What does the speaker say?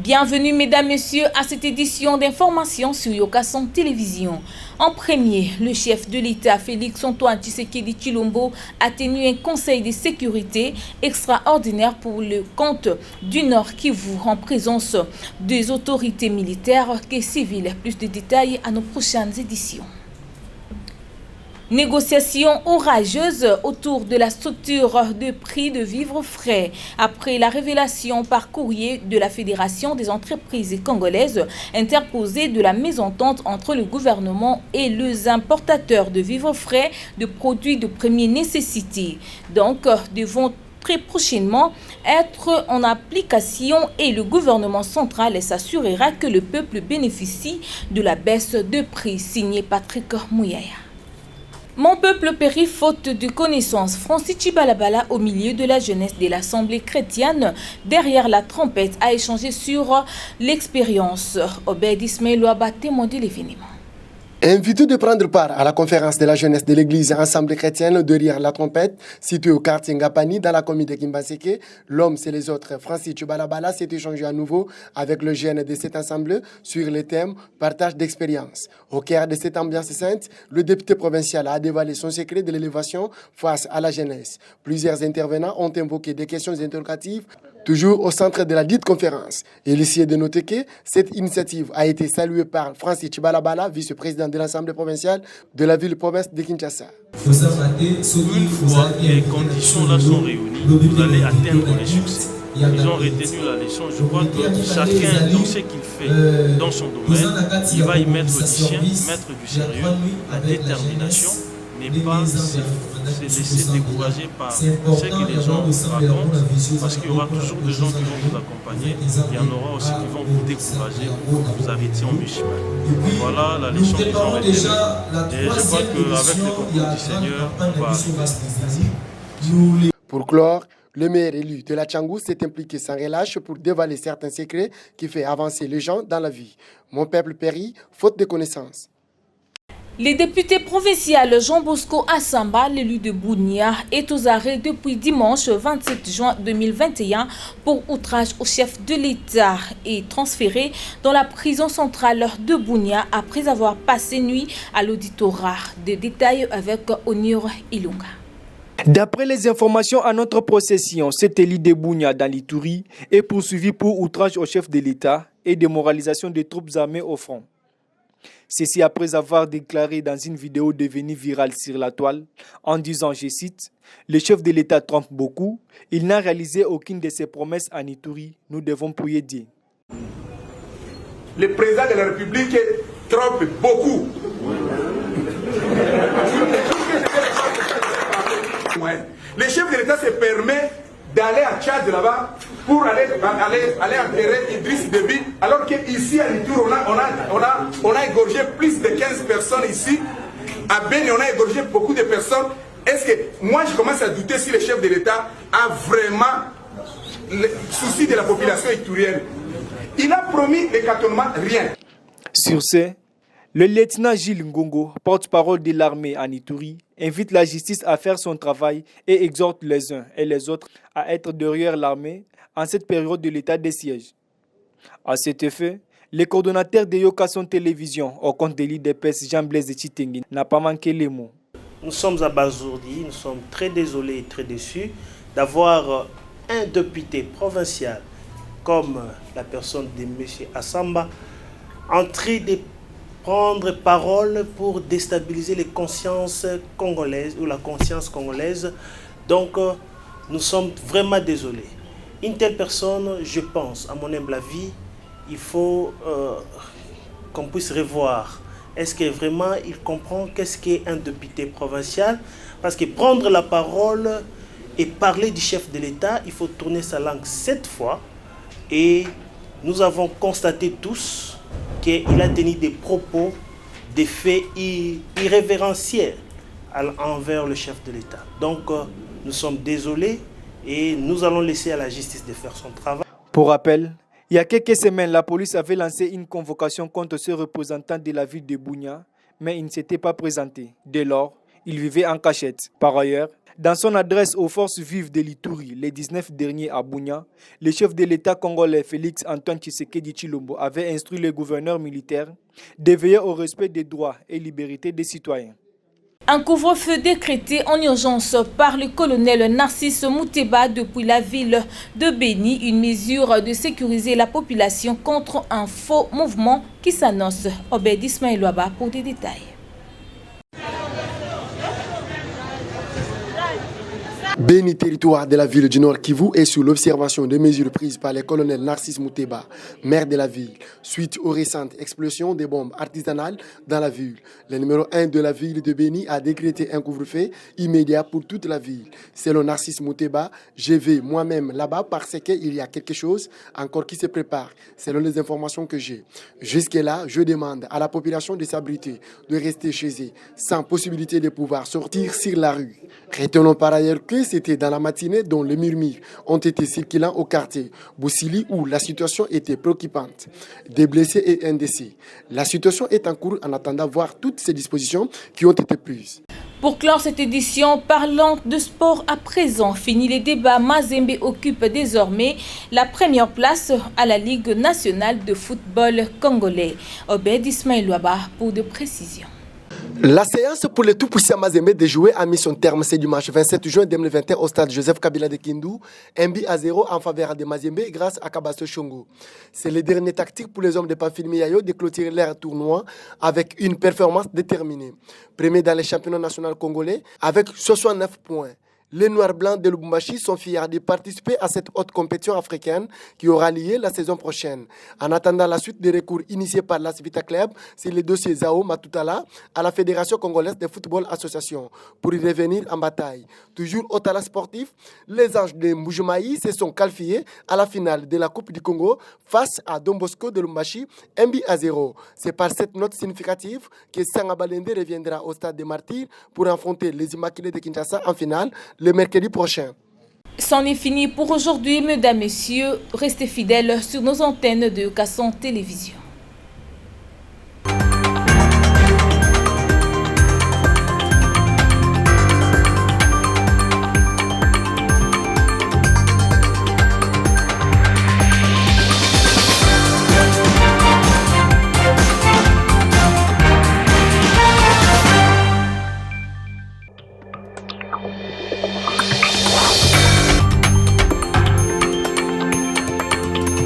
Bienvenue mesdames, messieurs à cette édition d'information sur Yokason Télévision. En premier, le chef de l'État Félix-Antoine Tshisekedi Tshilombo a tenu un conseil de sécurité extraordinaire pour le compte du Nord Kivu en présence des autorités militaires et civiles. Plus de détails à nos prochaines éditions. Négociations orageuses autour de la structure de prix de vivres frais après la révélation par courrier de la Fédération des entreprises congolaises interposée de la mésentente entre le gouvernement et les importateurs de vivres frais de produits de première nécessité. Donc, devront très prochainement être en application et le gouvernement central s'assurera que le peuple bénéficie de la baisse de prix. Signé Patrick Mouyaya. Mon peuple périt faute de connaissances. Francis Tchibalabala, au milieu de la jeunesse de l'Assemblée chrétienne, derrière la trompette, a échangé sur l'expérience. Obed Ismail Ouaba témoin de l'événement. Invité de prendre part à la conférence de la jeunesse de l'église Assemblée chrétienne derrière la trompette, située au quartier Ngapani dans la commune de Kimbaseke, l'homme c'est les autres, Francis Tchibalabala s'est échangé à nouveau avec le jeune de cette assemblée sur le thème partage d'expérience. Au cœur de cette ambiance sainte, le député provincial a dévoilé son secret de l'élévation face à la jeunesse. Plusieurs intervenants ont invoqué des questions interrogatives toujours au centre de la dite conférence. Il est de noter que cette initiative a été saluée par Francis Tchibalabala, vice-président de l'Assemblée provinciale de la ville-province de Kinshasa. Une fois les conditions là sont réunies, vous allez atteindre les succès. Ils ont retenu la leçon. Je crois que chacun, dans ce qu'il fait dans son domaine, il va y mettre du sien, mettre du sérieux, la détermination, mais pas se laisser décourager par ce que les gens racontent, parce qu'il y aura toujours des gens qui vont vous accompagner, il y en aura aussi qui vont vous décourager pour que vous arrêtiez en mi-chemin. Voilà la leçon qu'ils ont retenue. Et je crois qu'avec le concours du Seigneur, on va arriver. Pour clore, le maire élu de la Tchangou s'est impliqué sans relâche pour dévoiler certains secrets qui font avancer les gens dans la vie. Mon peuple périt, faute de connaissances. Le député provincial Jean Bosco Assamba, l'élu de Bunia, est aux arrêts depuis dimanche 27 juin 2021 pour outrage au chef de l'État et transféré dans la prison centrale de Bunia après avoir passé nuit à l'auditorat. Des détails avec Onur Ilunga. D'après les informations à notre possession, cet élu de Bunia dans l'Ituri est poursuivi pour outrage au chef de l'État et démoralisation des troupes armées au front. Ceci après avoir déclaré dans une vidéo devenue virale sur la toile en disant, je cite, « Le chef de l'État trompe beaucoup, il n'a réalisé aucune de ses promesses en Ituri, nous devons prier Dieu. » Le président de la République trompe beaucoup. Le chef de l'État se permet d'aller à Tchad là-bas pour aller enterrer Idriss Déby, alors qu'ici à Ituri, on a égorgé plus de 15 personnes ici. À Beni, on a égorgé beaucoup de personnes. Est-ce que moi, je commence à douter si le chef de l'État a vraiment le souci de la population iturienne. Il a promis les cantonnements, rien. Sur ce, le lieutenant Gilles Ngongo, porte-parole de l'armée en Ituri, invite la justice à faire son travail et exhorte les uns et les autres à être derrière l'armée en cette période de l'état de siège. À cet effet, le coordonnateur de Yokason Télévision au compte de l'IDPS Jean-Blaise Chitengi n'a pas manqué les mots. Nous sommes abasourdis, nous sommes très désolés et très déçus d'avoir un député provincial comme la personne de M. Assamba en train de prendre parole pour déstabiliser les consciences congolaises ou la conscience congolaise. Donc, nous sommes vraiment désolés. Une telle personne, je pense, à mon humble avis, il faut qu'on puisse revoir. Est-ce que vraiment il comprend qu'est-ce qu'est un député provincial? Parce que prendre la parole et parler du chef de l'État, il faut tourner sa langue 7 fois. Et nous avons constaté tous qu'il a tenu des propos, des faits irrévérentiels envers le chef de l'État. Donc, nous sommes désolés et nous allons laisser à la justice de faire son travail. Pour rappel, il y a quelques semaines, la police avait lancé une convocation contre ce représentant de la ville de Bunia, mais il ne s'était pas présenté. Dès lors, il vivait en cachette. Par ailleurs, Dans son adresse aux forces vives de l'Ituri, les 19 derniers à Bunia, le chef de l'État congolais Félix Antoine Tshisekedi Tshilombo avait instruit les gouverneurs militaires de veiller au respect des droits et libertés des citoyens. Un couvre-feu décrété en urgence par le colonel Narcisse Mouteba depuis la ville de Béni, une mesure de sécuriser la population contre un faux mouvement qui s'annonce. Obed Ismaël Ouaba pour des détails. Béni, territoire de la ville du Nord Kivu, est sous l'observation des mesures prises par le colonel Narcisse Mouteba, maire de la ville, suite aux récentes explosions des bombes artisanales dans la ville. Le numéro 1 de la ville de Béni a décrété un couvre-feu immédiat pour toute la ville. Selon Narcisse Mouteba, je vais moi-même là-bas parce qu'il y a quelque chose encore qui se prépare, selon les informations que j'ai. Jusque-là, je demande à la population de s'abriter, de rester chez eux, sans possibilité de pouvoir sortir sur la rue. Retenons par ailleurs que c'était dans la matinée dont les murmures ont été circulants au quartier Boussili où la situation était préoccupante. Des blessés et un décès. La situation est en cours en attendant voir toutes ces dispositions qui ont été prises. Pour clore cette édition, parlant de sport à présent, fini les débats, Mazembe occupe désormais la première place à la Ligue nationale de football congolais. Obed Ismaël Ouaba pour de précisions. La séance pour le tout-puissant Mazembe de jouer a mis son terme ce dimanche 27 juin 2021 au stade Joseph Kabila de Kindu, 1-0 en faveur de Mazembe grâce à Kabasso Chongo. C'est le dernier tactique pour les hommes de Pamphile Miayo de clôturer leur tournoi avec une performance déterminée. Premier dans le championnat national congolais avec 69 points. Les Noirs Blancs de Lubumbashi sont fiers de participer à cette haute compétition africaine qui aura lieu la saison prochaine. En attendant la suite des recours initiés par la Civita Club, c'est le dossier Zao Matutala à la Fédération congolaise de football association pour y revenir en bataille. Toujours au talent sportif, les Anges de Mbujumaï se sont qualifiés à la finale de la Coupe du Congo face à Don Bosco de Lubumbashi, 1-0. C'est par cette note significative que Sanga Balende reviendra au stade des Martyrs pour affronter les Immaculés de Kinshasa en finale le mercredi prochain. C'en est fini pour aujourd'hui, mesdames, messieurs. Restez fidèles sur nos antennes de Kasson Télévision.